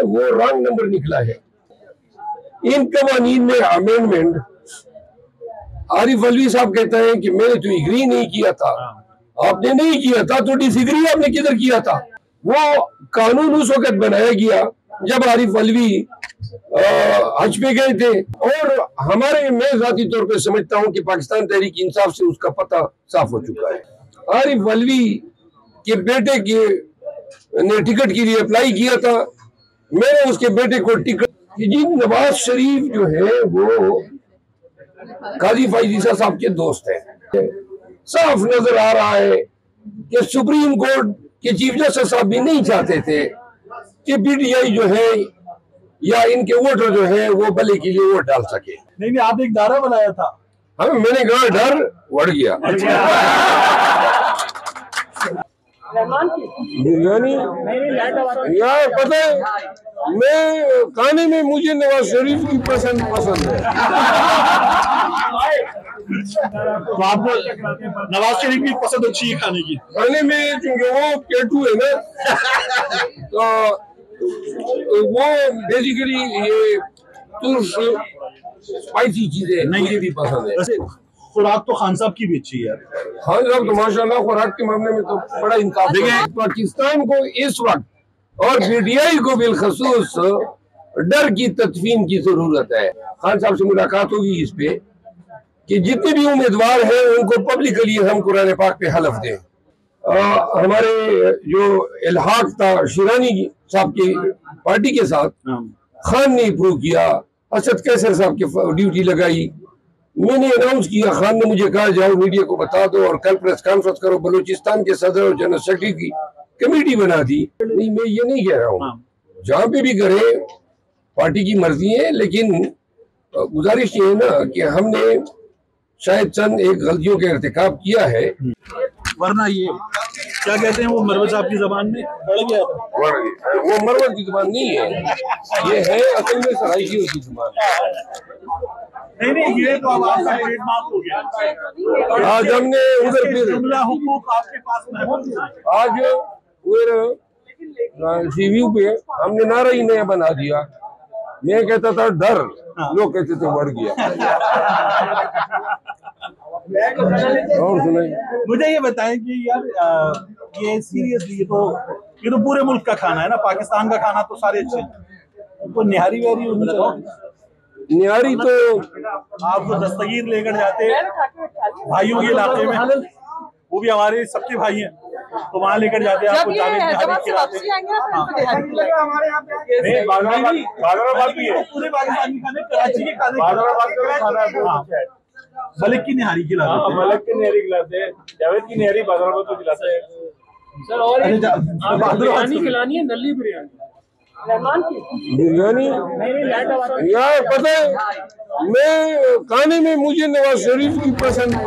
वो wrong number निकला है। इन कवानीन में अमेंडमेंट आरिफ अलवी साहब कहते हैं कि मैंने तो एग्री नहीं किया था। आपने नहीं किया था तो डिसएग्री आपने किधर किया था? वो कानून उस वक्त बनाया गया जब आरिफ अलवी हज पे गए थे। और हमारे, मैं जाती तौर पे समझता हूँ कि पाकिस्तान तहरीक इंसाफ से उसका पता साफ हो चुका है। आरिफ अलवी के बेटे के ने टिकट के लिए अप्लाई किया था। मैंने उसके बेटे को टिकट, जी नवाज शरीफ जो है वो काजी फायजीसा साहब के दोस्त हैं। साफ नजर आ रहा है कि सुप्रीम कोर्ट के चीफ जस्टिस साहब भी नहीं चाहते थे कि पीटीआई जो है या इनके वोटर जो है वो भले के लिए वोट डाल सके। नहीं, आपने एक दायरा बनाया था। हाँ, मैंने कहा डर बढ़ गया। बिरयानी यार पता है, मैं खाने में मुझे नवाज शरीफ की पसंद है। तो आपको नवाज शरीफ की पसंद अच्छी है खाने की? खाने में क्योंकि वो पेटू है ना, तो वो बेसिकली ये तुर्क स्पाइसी चीजें मुझे भी पसंद है। खुराक तो खान साहब की भी अच्छी है। खान साहब तो माशाल्लाह खुराक के मामले में तो बड़ा इंसाफ है। पाकिस्तान को इस वक्त और पीटीआई को बिलखसूस डर की तदफीन की जरूरत है। खान साहब से मुलाकात होगी इस पे कि जितने भी उम्मीदवार हैं उनको पब्लिकली हम कुरान पाक पे हलफ दें। हमारे जो इल्हाक था शिरानी साहब की पार्टी के साथ, खान ने अप्रूव किया, असद कैसर साहब की ड्यूटी लगाई, मैंने अनाउंस किया, खान ने मुझे कहा जाओ मीडिया को बता दो और कल प्रेस कॉन्फ्रेंस करो। बलूचिस्तान के सदर और जनरल सेक्रेटरी की कमेटी बना दी। नहीं, मैं ये नहीं कह रहा हूँ, जहाँ पे भी करे पार्टी की मर्जी है, लेकिन गुजारिश ये है ना कि हमने शायद चंद एक गलतियों का इर्तिकाब किया है। वरना ये क्या कहते हैं वो मरवत साहब की जबान में बढ़ गया था। वो मरवत की जुबान नहीं है, ये है असल में सराइकियों की जुबान। नहीं, ये तो अब आपका ट्रेडमार्क हो गया। आज हमने उधर फिर हुकूक आपके पास आज उधर सीव्यू पे हमने नारा ही नया बना दिया। मैं कहता था डर, लोग कहते थे बढ़ गया। और सुनाइए। मुझे ये बताएं कि यार ये सीरियसली ये तो पूरे मुल्क का खाना है ना, पाकिस्तान का खाना तो सारे अच्छे हैं, तो निहारी वहरी होनी चाहिए। निहारी तो आपको दस्तगीर लेकर जाते भाइयों के इलाके में, वो भी हमारे सबके भाई हैं, तो वहाँ लेकर जाते आपको जावेद निहारी खिलाते। पूरे पाकिस्तान की खाने, कराची के खाने, मलिक की निहारी खिलाते, मलिक की निहारी खिलाते हैं, जावेद की निहारी बादराबाद को खिलाते हैं सर। और बिरयानी खिलानी है, नली बिरयानी यार पता है, मैं खाने में मुझे नवाज शरीफ की पसंद है।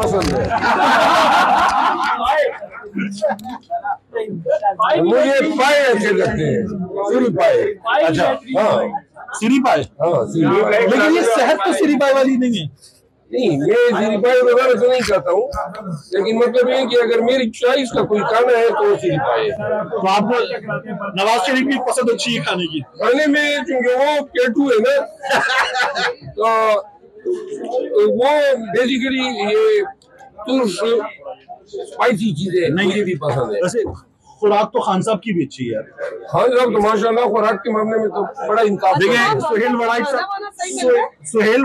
मुझे पाए अच्छे लगते हैं, सिरी पाए। अच्छा, हाँ सिरी पाए, हाँ सिरी। लेकिन ये सेहत तो सिरी पाए वाली नहीं है। नहीं, मैं सिरी पाए वगैरह से नहीं कहता हूँ, लेकिन मतलब ये कि अगर मेरी चॉइस का कोई खाना है तो वो सिरी पाए। तो आपको नवाज शरीफ की पसंद अच्छी है खाने की? खाने में क्योंकि वो पेटू है ना, तो वो बेसिकली ये तुर्क स्पाइसी चीजें मुझे भी पसंद है। वैसे खुराक तो खान साहब की भी अच्छी है। खान साहब तो माशाल्लाह खुराक के मामले में तो बड़ा इंसाफ। देखिए सुहेल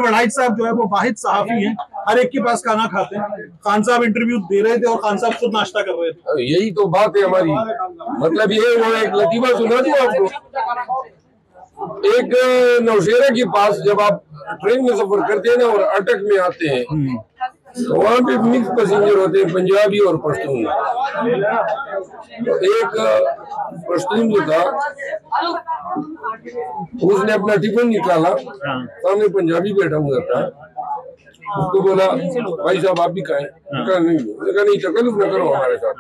वड़ाइच साहब जो है वो वाहिद सहाफी हैं, हर एक के पास खाना खाते हैं। खान साहब इंटरव्यू दे रहे थे और खान साहब खुद नाश्ता कर रहे थे। यही तो बात है हमारी। मतलब ये वो एक लतीफा सुना दूं आपको। एक नौशेरा के पास जब आप ट्रेन में सफर करते हैं ना और अटक में आते हैं, तो वहाँ पे मिक्स पैसेंजर होते हैं, पंजाबी और पश्तून। तो एक पश्तून जो था उसने अपना टिफिन निकाला, सामने पंजाबी बैठा हुआ था, उसको बोला भाई साहब आप भी खाएं। कहा नहीं तकल्लुफ न करो हमारे साथ।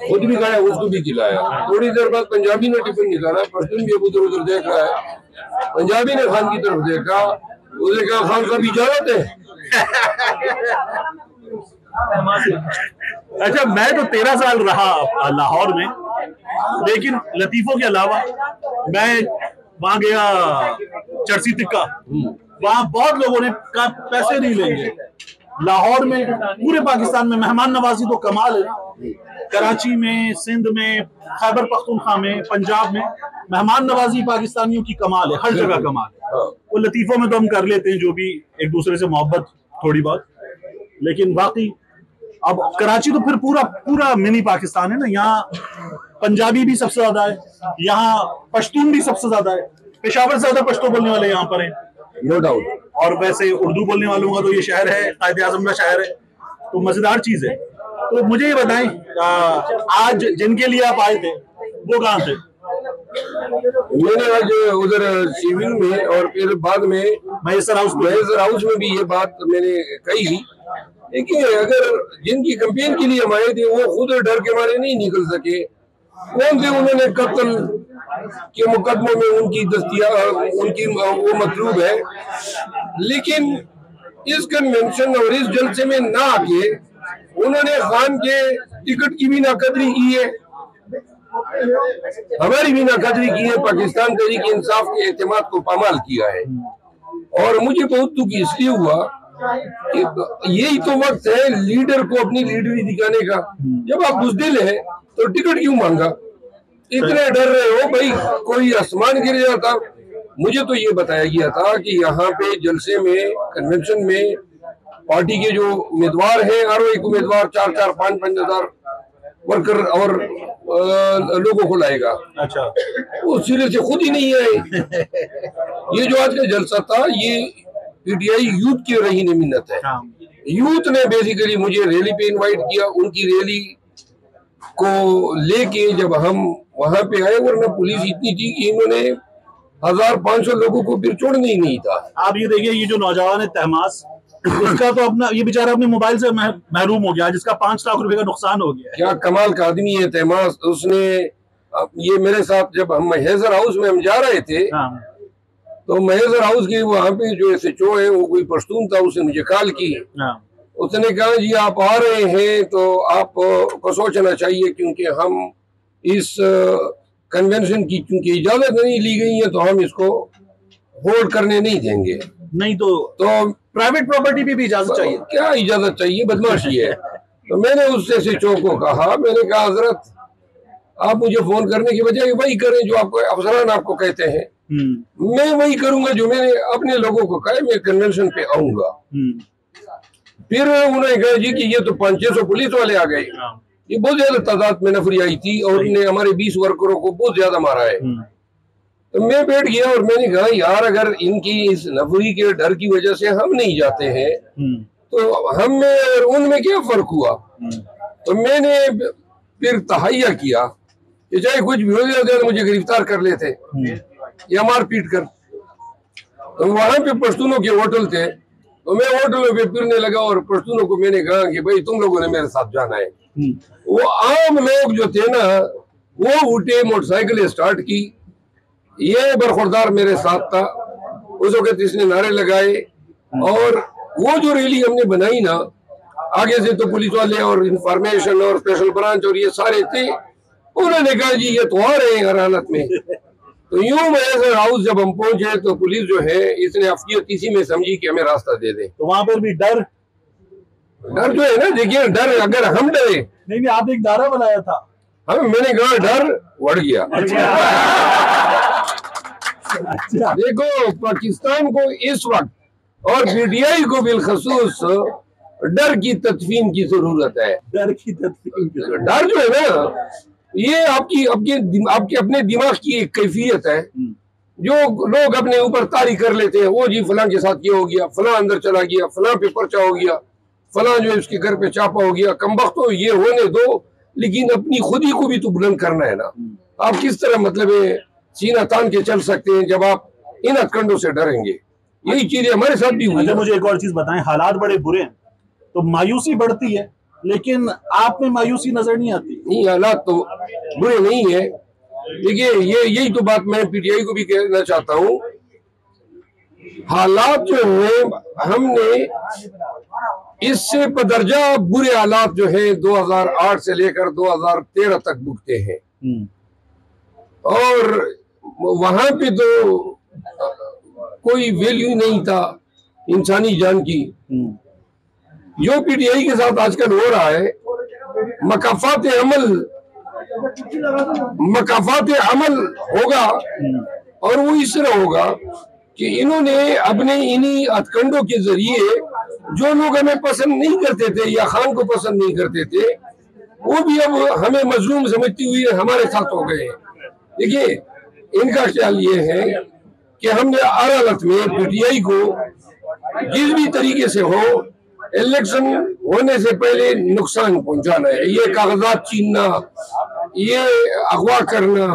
खुद भी खाया, उसको भी खिलाया। थोड़ी देर बाद पंजाबी ने टिफिन निकाला, पश्तून भी उधर उधर देख रहा है। पंजाबी ने खान की तरफ देखा, उसने कहा खान साहब इजाजत है। अच्छा, मैं तो 13 साल रहा लाहौर में, लेकिन लतीफों के अलावा मैं वहां गया चर्सी टिक्का, वहां बहुत लोगों ने कहा पैसे नहीं लेंगे। लाहौर में, पूरे पाकिस्तान में मेहमान नवाजी तो कमाल है। कराची में, सिंध में, खैबर पख्तूनख्वा में, पंजाब में मेहमान नवाजी पाकिस्तानियों की कमाल है, हर जगह कमाल है। वो लतीफों में तो हम कर लेते हैं जो भी, एक दूसरे से मोहब्बत थोड़ी बहुत, लेकिन बाकी अब कराची तो फिर पूरा पूरा मिनी पाकिस्तान है ना। यहाँ पंजाबी भी सबसे ज्यादा है, यहाँ पश्तून भी सबसे ज्यादा है, पेशावर से ज्यादा पश्तो बोलने वाले यहाँ पर हैं, नो डाउट। और वैसे उर्दू बोलने वालों का तो ये शहर है, कायदे आजम का शहर है, तो मजेदार चीज है। तो मुझे ये बताएं, आज जिनके लिए आप आए थे वो कहाँ थे? मैंने आज उधर सिविल में और फिर बाद में महेसर हाउस में भी ये बात मैंने कही। देखिए, अगर जिनकी कैंपेन के लिए हम आए थे वो खुद डर के मारे नहीं निकल सके, कौन थे उन्होंने कत्ल के मुकदमों में उनकी उनकी वो मतलूब है, लेकिन इस कन्वेंशन और इस जलसे में ना आके उन्होंने खान के टिकट की भी नाकदरी की है, हमारी भी नाकदरी की है, पाकिस्तान तहरीक इंसाफ के एतमाद को पामाल किया है। और मुझे बहुत दुख इसलिए हुआ कि यही तो वक्त है लीडर को अपनी लीडरी दिखाने का। जब आप बुज़दिल है तो टिकट क्यों मांगा? इतने डर रहे हो भाई कोई आसमान गिर जाता। मुझे तो ये बताया गया था कि यहाँ पे जलसे में, कन्वेंशन में पार्टी के जो उम्मीदवार हैं, हर एक उम्मीदवार 4-4, 5-5 हजार वर्कर और लोगों को लाएगा। अच्छा, वो सिरे से खुद ही नहीं आए। ये जो आज का जलसा था ये पीटीआई यूथ की रहीन मिन्नत है। यूथ ने बेसिकली मुझे रैली पे इनवाइट किया, उनकी रैली को लेके जब हम वहां पे आए, वरना पुलिस इतनी थी कि इन्होंने 1500 लोगों को फिर छोड़ना ही नहीं था। आप ये देखिए, ये जो नौजवान है तहमास, उसका तो अपना, ये बेचारा अपने मोबाइल से महरूम हो गया, जिसका 5 लाख रुपए का नुकसान हो गया। क्या कमाल का आदमी है तहमास। उसने ये मेरे साथ जब हम महेसर हाउस में हम जा रहे थे, तो महेसर हाउस के वहाँ पे जो SHO है वो कोई पश्तून था, उसने मुझे कॉल की। उसने कहा जी आप आ रहे हैं तो आपको सोचना चाहिए, क्योंकि हम इस कन्वेंशन की क्योंकि इजाजत नहीं ली गई है तो हम इसको होल्ड करने नहीं देंगे। नहीं तो प्राइवेट प्रॉपर्टी पे भी इजाजत चाहिए। क्या इजाजत चाहिए, बदमाशी है। तो मैंने उस SHO को कहा, मैंने कहा हजरत आप मुझे फोन करने की बजाय वही करें जो आपको अफसरान आपको कहते हैं, मैं वही करूंगा जो मैंने अपने लोगों को कहा, मैं कन्वेंशन पे आऊंगा। फिर उन्होंने कहा जी कि ये तो 500-600 पुलिस वाले आ गए, ये बहुत ज्यादा तादाद में नफरी आई थी और इन्हें हमारे 20 वर्करों को बहुत ज्यादा मारा है। तो मैं बैठ गया और मैंने कहा यार अगर इनकी इस नफरी के डर की वजह से हम नहीं जाते हैं तो हम में और उनमें क्या फर्क हुआ। तो मैंने फिर तहैया किया कि चाहे कुछ भी हो जाए मुझे गिरफ्तार कर लेते या मार पीट कर। तो वहां पे पश्तूनों के होटल थे, तो मैं होटलों पे फिरने लगा और पश्तूनों को मैंने कहा कि भाई तुम लोगों ने मेरे साथ जाना है। वो आम लोग जो थे ना वो उठे, मोटरसाइकिल स्टार्ट की, ये बरखुरदार मेरे साथ था। उस वक्त इसने नारे लगाए और वो जो रैली हमने बनाई ना, आगे से तो पुलिस वाले और इंफॉर्मेशन और स्पेशल ब्रांच और ये सारे थे, उन्होंने कहा जी ये तो आ रहे हैं हर हालत में। तो यूं महेसर हाउस जब हम पहुंचे तो पुलिस जो है इसने अफियत इसी में समझी कि हमें रास्ता दे दे। तो वहां पर भी डर जो है ना, देखिए डर अगर हम डरे नहीं, आपने एक नारा बनाया था। हाँ, मैंने कहा डर बढ़ गया। अच्छा। देखो पाकिस्तान को इस वक्त और पीटीआई को बिलखसूस डर की तदफीन की जरूरत है। डर की तदफीन, डर जो है ना ये आपके अपने दिमाग की एक कैफियत है जो लोग अपने ऊपर तारी कर लेते हैं। वो जी फलां के साथ ये हो गया, फलां अंदर चला गया, फलां पे पर्चा हो गया, फलां जो है उसके घर पे छापा हो गया। कमबख्तो ये होने दो, लेकिन अपनी खुदी को भी तो बुलंद करना है ना। आप किस तरह मतलब सीना तान के चल सकते हैं जब आप इन हथकंडों से डरेंगे। यही चीजें हमारे साथ भी हुई। मुझे एक और चीज बताएं, हालात बड़े बुरे हैं तो मायूसी बढ़ती है, लेकिन आप में मायूसी नजर नहीं आती। नहीं, हालात तो बुरे नहीं है। देखिए यही तो बात मैं पीटीआई को भी कहना चाहता हूँ। हालात जो है हमने इससे बदरजा बुरे हालात जो है 2008 से लेकर 2013 तक भुगते हैं। और वहां पे तो कोई वैल्यू नहीं था इंसानी जान की। जो पीटीआई के साथ आजकल हो रहा है, मकाफात अमल होगा, और वो इस तरह होगा कि इन्होंने अपने इन्हीं हथकंडों के जरिए जो लोग हमें पसंद नहीं करते थे या खान को पसंद नहीं करते थे, वो भी अब हमें मजलूम समझते हुए हमारे साथ हो गए। देखिए, इनका ख्याल ये है कि हमने हर हालत में पीटीआई को जिस भी तरीके से हो इलेक्शन होने से पहले नुकसान पहुंचाना है। ये कागजात छीनना, ये अगवा करना,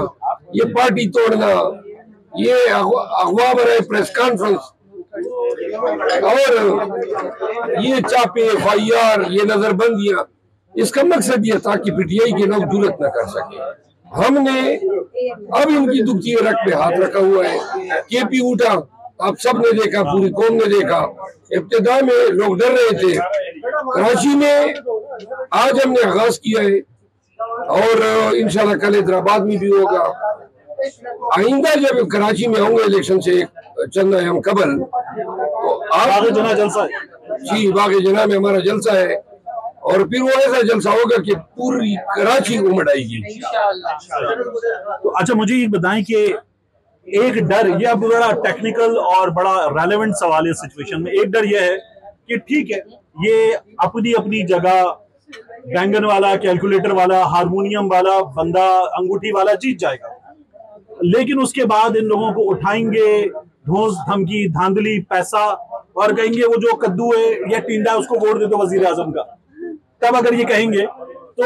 ये पार्टी तोड़ना, ये अगवा बनाए प्रेस कॉन्फ्रेंस, और ये चापे FIR, ये नजरबंदियां, इसका मकसद ये था कि पीटीआई के लोग जुर्रत न कर सके। हमने अब इनकी दुखती रख पे हाथ रखा हुआ है। केपी उठा, आप सब ने देखा, पूरी कौम ने देखा। इब्तिदा में लोग डर रहे थे। कराची में आज हमने आगाज किया है, और इंशाल्लाह कल हैदराबाद में भी होगा। आइंदा जब कराची में आऊंगा इलेक्शन से चंद अय्याम कबल, तो बाग़ जना जलसा है जी, बाग़ जना में हमारा जलसा है, और फिर वो ऐसा जलसा होगा कि पूरी कराची उमड़ आएगी। तो अच्छा, मुझे ये बताएं कि एक डर, ये अब बड़ा टेक्निकल और बड़ा रेलेवेंट सवाल है इस सिचुएशन में। एक डर ये है कि ठीक है, ये अपनी अपनी जगह बैंगन वाला, कैलकुलेटर वाला, हारमोनियम वाला बंदा, अंगूठी वाला जीत जाएगा, लेकिन उसके बाद इन लोगों को उठाएंगे धौंस धमकी धांधली पैसा, और कहेंगे वो जो कद्दू है या टिंडा है उसको वोट दे दो वजीर आजम का। तब अगर ये कहेंगे तो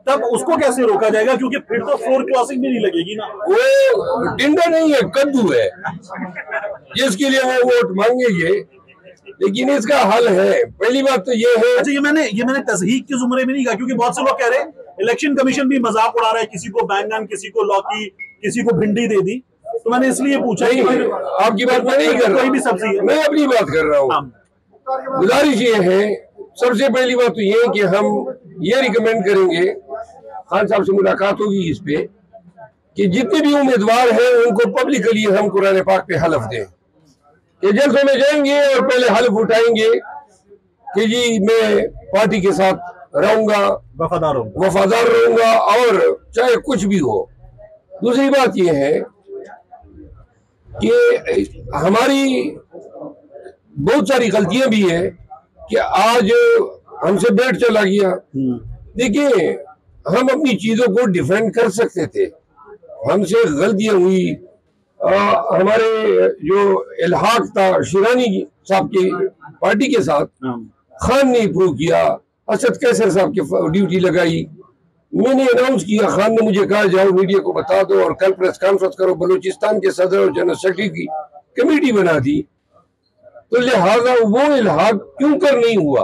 तब उसको कैसे रोका जाएगा, क्योंकि फिर तो फ्लोर क्रॉसिंग भी नहीं लगेगी ना। वो टिंडा नहीं है, कद्दू है, जिसके लिए वो वोट मांगेंगे। लेकिन इसका हल है। पहली बात तो ये है। अच्छा, ये मैंने तस्हीक के जुमरे में नहीं कहा, क्योंकि बहुत से लोग कह रहे हैं इलेक्शन कमीशन भी मजाक उड़ा रहा है, किसी को बैंगन, किसी को लौकी, किसी को भिंडी दे दी। तो मैंने इसलिए पूछा। आपकी बात मैं नहीं कर रहा, कोई भी सब्जी है, मैं अपनी बात कर रहा हूँ। गुजारिश ये है, सबसे पहली बात तो ये है कि हम ये रिकमेंड करेंगे, खान साहब से मुलाकात होगी इस पे, कि जितने भी उम्मीदवार हैं उनको पब्लिकली हम कुरान पाक पे हलफ दें कि जलसों में जाएंगे और पहले हलफ उठाएंगे कि जी मैं पार्टी के साथ रहूंगा, वफादार रहूंगा, और चाहे कुछ भी हो। दूसरी बात यह है कि हमारी बहुत सारी गलतियां भी है कि आज हमसे बैठ चला गया। देखिए, हम अपनी चीजों को डिफेंड कर सकते थे, हमसे गलतियां हुई। हमारे जो इल्हाक था शिरानी साहब की पार्टी के साथ, खान ने अप्रूव किया, असद कैसर साहब की ड्यूटी लगाई, मैंने अनाउंस किया, खान ने मुझे कहा जाओ मीडिया को बता दो और कल प्रेस कॉन्फ्रेंस करो। बलूचिस्तान के सदर और जनरल सेक्रेटरी की कमेटी बना दी, तो लिहाजा वो इल्हाक क्यों कर नहीं हुआ।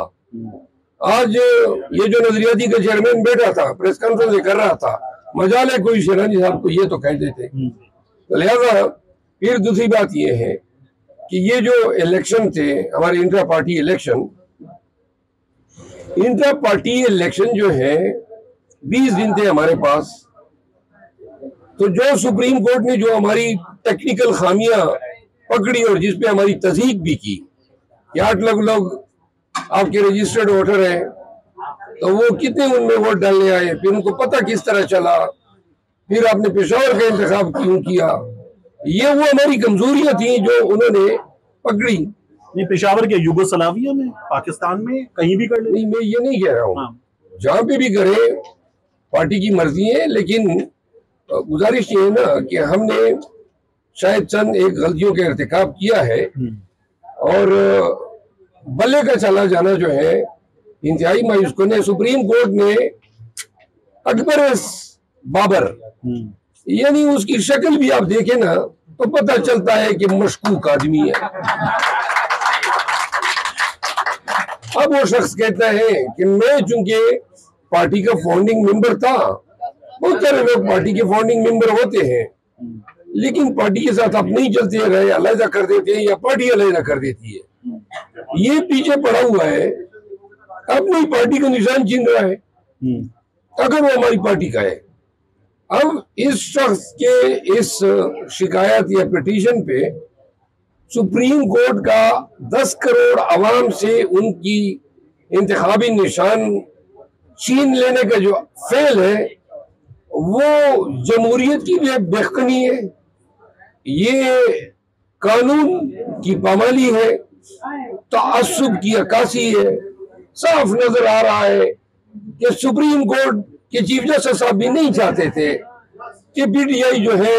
आज ये जो नजरियाती का चेयरमैन बैठा था, प्रेस कॉन्फ्रेंस कर रहा था, मजाल है कोई शिरानी साहब को ये तो कह देते। तो लिहाजा फिर दूसरी बात ये है कि ये जो इलेक्शन थे हमारे इंट्रा पार्टी इलेक्शन जो है 20 दिन थे हमारे पास। तो जो सुप्रीम कोर्ट ने जो हमारी टेक्निकल खामियां पकड़ी और जिसपे हमारी तस्दीक भी की कि 8 लाख लोग आपके रजिस्टर्ड वोटर हैं, तो वो कितने उनमें वोट डालने आए, फिर उनको पता किस तरह चला, फिर आपने पेशावर का इंतखाब क्यों किया, ये वो हमारी कमजोरियां थी जो उन्होंने पकड़ी। नहीं, पेशावर के युगोस्लाविया में, पाकिस्तान में कहीं भी कर ले। नहीं, मैं ये नहीं कह रहा हूँ, जहां पे भी करे पार्टी की मर्जी है, लेकिन गुजारिश ये है ना कि हमने शायद चंद एक गलतियों का इर्तिकाब किया है, और बल्ले का चला जाना जो है इंतहाई मायूस कुन है। सुप्रीम कोर्ट ने अकबर बाबर, यानी उसकी शक्ल भी आप देखें ना तो पता चलता है कि मशकूक आदमी है। अब वो शख्स कहता है कि मैं चूंकि पार्टी का फाउंडिंग मेंबर था, बहुत सारे लोग पार्टी के फाउंडिंग मेंबर होते हैं, लेकिन पार्टी के साथ आप नहीं चलते रहे, अलग कर देते हैं या पार्टी अलग कर देती है। ये पीछे पड़ा हुआ है, अपनी पार्टी का निशान छीन रहा है, अगर वो हमारी पार्टी का है। अब इस शख्स के इस शिकायत या पिटीशन पे सुप्रीम कोर्ट का 10 करोड़ अवाम से उनकी इंतखाबी निशान छीन लेने का जो फेल है वो जमहूरियत की भी बेखनी है, ये कानून की पामाली है, तअस्सुब की अक्कासी है। साफ नजर आ रहा है कि सुप्रीम कोर्ट के चीफ जस्टिस साहब भी नहीं चाहते थे कि पीटीआई जो है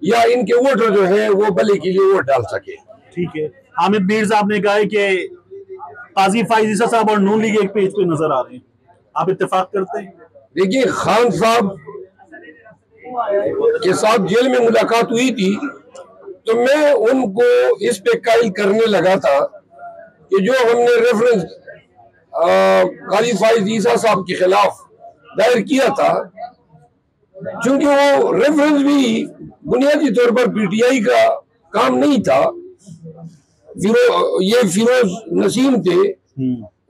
या इनके वोटर जो है वो भले के लिए वोट डाल सके। ठीक है, हामिद मीर साहब ने कहा है कि काजी फाइज ईसा साहब और नून लीग एक पेज पे नजर आ रहे हैं, आप इत्तेफाक करते हैं? देखिए, खान साहब के साथ जेल में मुलाकात हुई थी तो मैं उनको इस पे कायल करने लगा था कि जो हमने रेफरेंस काजी फाइज ईसा साहब के खिलाफ दायर किया था, चूंकि वो रेफरेंस भी बुनियादी तौर पर पीटीआई का काम नहीं था, ये फिरोज नसीम थे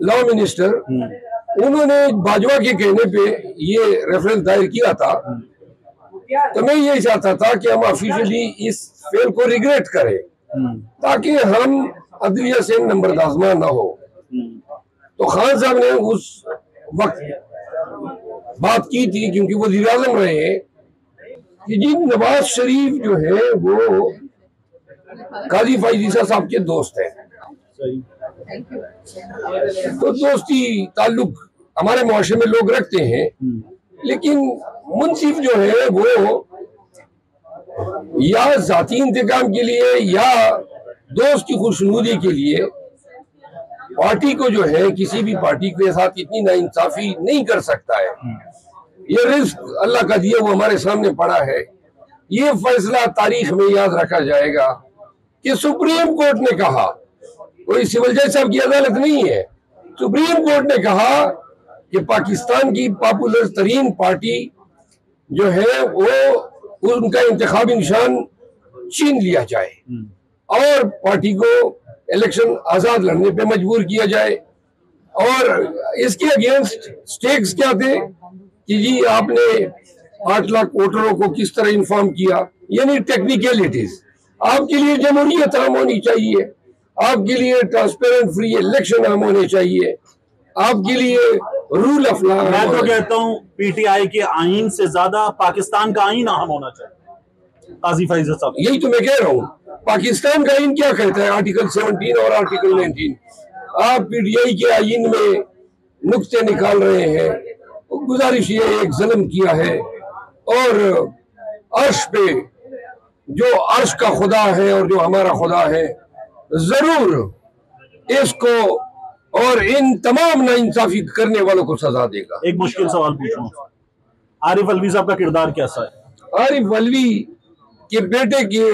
लॉ मिनिस्टर, उन्होंने बाजवा के कहने पे ये रेफरेंस दायर किया था। तो मैं ये चाहता था कि हम ऑफिशियली इस फेल को रिग्रेट करें ताकि हम अदलिया से नंबरदाजमा ना हो। तो खान साहब ने उस वक्त बात की थी, क्योंकि वो वज़ीर आज़म रहे हैं, कि जी नवाज शरीफ जो है वो काजी फाइज ईसा साहब के दोस्त हैं। तो दोस्ती ताल्लुक हमारे मुआशरे में लोग रखते हैं, लेकिन मुंसिफ जो है वो या जाती इंतकाम के लिए या दोस्त की खुशनुदी के लिए पार्टी को जो है, किसी भी पार्टी के साथ इतनी नाइंसाफी नहीं कर सकता है। ये रिस्क अल्लाह का दिया वो हमारे सामने पड़ा है। ये फैसला तारीख में याद रखा जाएगा कि सुप्रीम कोर्ट ने कहा, कोई सिविल जज साहब की अदालत नहीं है, सुप्रीम कोर्ट ने कहा कि पाकिस्तान की पॉपुलर तरीन पार्टी जो है वो उनका इंतखाबी निशान छीन लिया जाए और पार्टी को इलेक्शन आजाद लड़ने पे मजबूर किया जाए। और इसके अगेंस्ट स्टेक्स क्या थे कि जी आपने 8 लाख वोटरों को किस तरह इन्फॉर्म किया, यानी टेक्निकलिटीज। आपके लिए जमहूरियत आम होनी चाहिए, आपके लिए ट्रांसपेरेंट फ्री इलेक्शन आम होने चाहिए, आपके लिए रूल ऑफ लॉ। मैं तो कहता हूँ पीटीआई के आईन से ज्यादा पाकिस्तान का आईन अहम होना चाहिए। काजी फाइज साहब, यही तो मैं कह रहा हूँ, पाकिस्तान का आईन क्या कहता है, आर्टिकल 17 और आर्टिकल 19। आप पीटीआई के आईन में नुक्ते निकाल रहे हैं। गुजारिश ये एक जुल्म किया है और अर्श पे जो अर्श का खुदा है और जो हमारा खुदा है जरूर इसको और इन तमाम नाइंसाफी करने वालों को सजा देगा। एक मुश्किल सवाल पूछूं, आरिफ अलवी साहब का किरदार कैसा है? आरिफ अलवी के बेटे के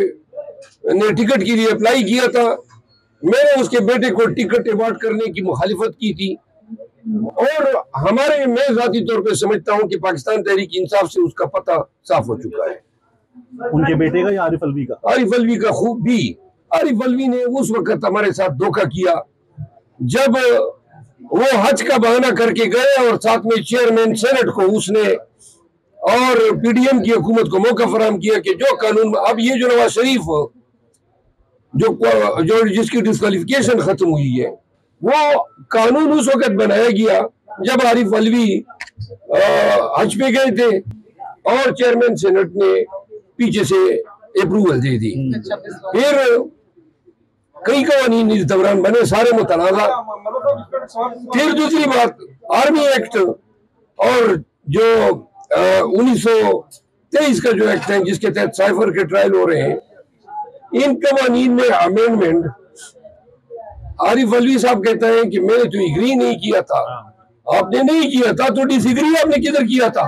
ने टिकट के लिए अप्लाई किया था, मैंने उसके बेटे को टिकट अवार्ड करने की मुखालिफत की थी और मैं जाती तौर पे समझता हूं कि पाकिस्तान तहरीक इंसाफ से उसका पता साफ हो चुका है। उनके बेटे का या आरिफ अलवी का? आरिफ अलवी का खूब भी। आरिफ अलवी ने उस वक्त हमारे साथ धोखा किया जब वो हज का बहाना करके गए और साथ में चेयरमैन सेनेट को उसने और पीडीएम की हुकूमत को मौका फराहम किया कि जो कानून अब ये जो नवाज शरीफ जो जिसकी डिस्क्वालिफिकेशन खत्म हुई है, वो कानून उस वक्त बनाया गया जब आरिफ अलवी हज पे गए थे और चेयरमैन सेनेट ने पीछे से अप्रूवल दे दी। फिर कई कवानीन इस दौरान बने, सारे मुतनाज़ा। फिर दूसरी बात, आर्मी एक्ट और जो 1923 का जो एक्ट है जिसके तहत साइफर के ट्रायल हो रहे हैं, इन कवानीन में अमेंडमेंट आरिफ अलवी साहब कहता है कि मैंने तो एग्री नहीं किया था। आपने नहीं किया था तो डिसएग्री आपने किधर किया था?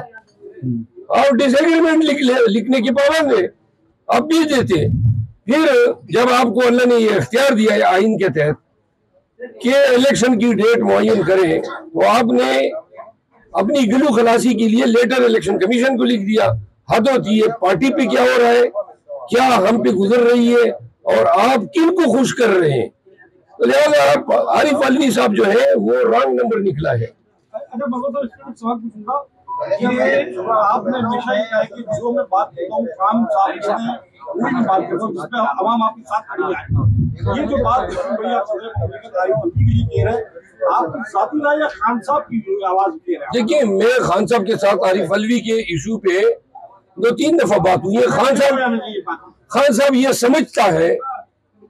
आप डिसएग्रीमेंट लिखने के पाबंद है, आप भी देते। फिर जब आपको अल्लाह ने ये इख्तियार दिया है आइन के तहत कि इलेक्शन की डेट मुअय्यन करें, तो आपने अपनी गिलू खलासी के लिए लेटर इलेक्शन कमीशन को लिख दिया। हद होती है, पार्टी पे क्या हो रहा है, क्या हम पे गुजर रही है और आप किन को खुश कर रहे हैं। तो लिहाजा आप आरिफ अलवी साहब जो है वो रॉन्ग नंबर निकला है। आपने हमेशा ये कहा है कि जो मैं बात करता हूँ काम साफ करें, वही मैं बात करता हूँ जिसमें अवाम आपके साथ खड़ी है। ये जो बात भैया के लिए कह रहे हैं, आप साथी राय या खान साहब की जो आवाज दे रहे हैं? देखिए, मैं खान साहब के साथ आरिफ अलवी के इशू पे 2-3 दफा बात हुई है। खान साहब ये समझता है,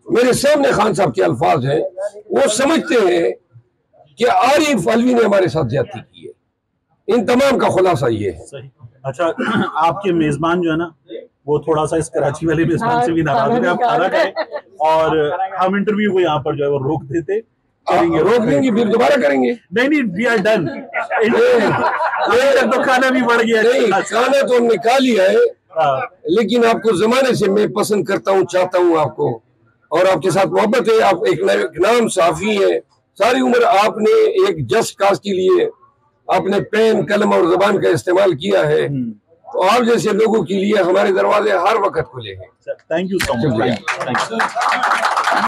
मेरे सामने खान साहब के अल्फाज हैं, वो समझते हैं कि आरिफ अलवी ने हमारे साथ ज्यादती की है। इन तमाम का खुलासा ये है। सही। अच्छा, आपके मेजबान जो है ना, वो थोड़ा सा इस कराची वाले मेजबान से भी नाराज थे। आप खाना खाएं और हम इंटरव्यू को यहाँ पर जो है वो रोक देते, रोक देंगे, फिर दोबारा करेंगे। नहीं, वी आर डन। तो खाना भी बढ़ गया। नहीं, खाना तो हमने खा लिया है, लेकिन आपको जमाने से मैं पसंद करता हूँ, चाहता हूँ आपको, और आपके साथ मोहब्बत है। आप एक नाम साफी है, सारी उम्र आपने एक जस्ट काज के लिए आपने पेन, कलम और जबान का इस्तेमाल किया है, तो आप जैसे लोगों के लिए हमारे दरवाजे हर वक्त खुले हैं। Thank you so much.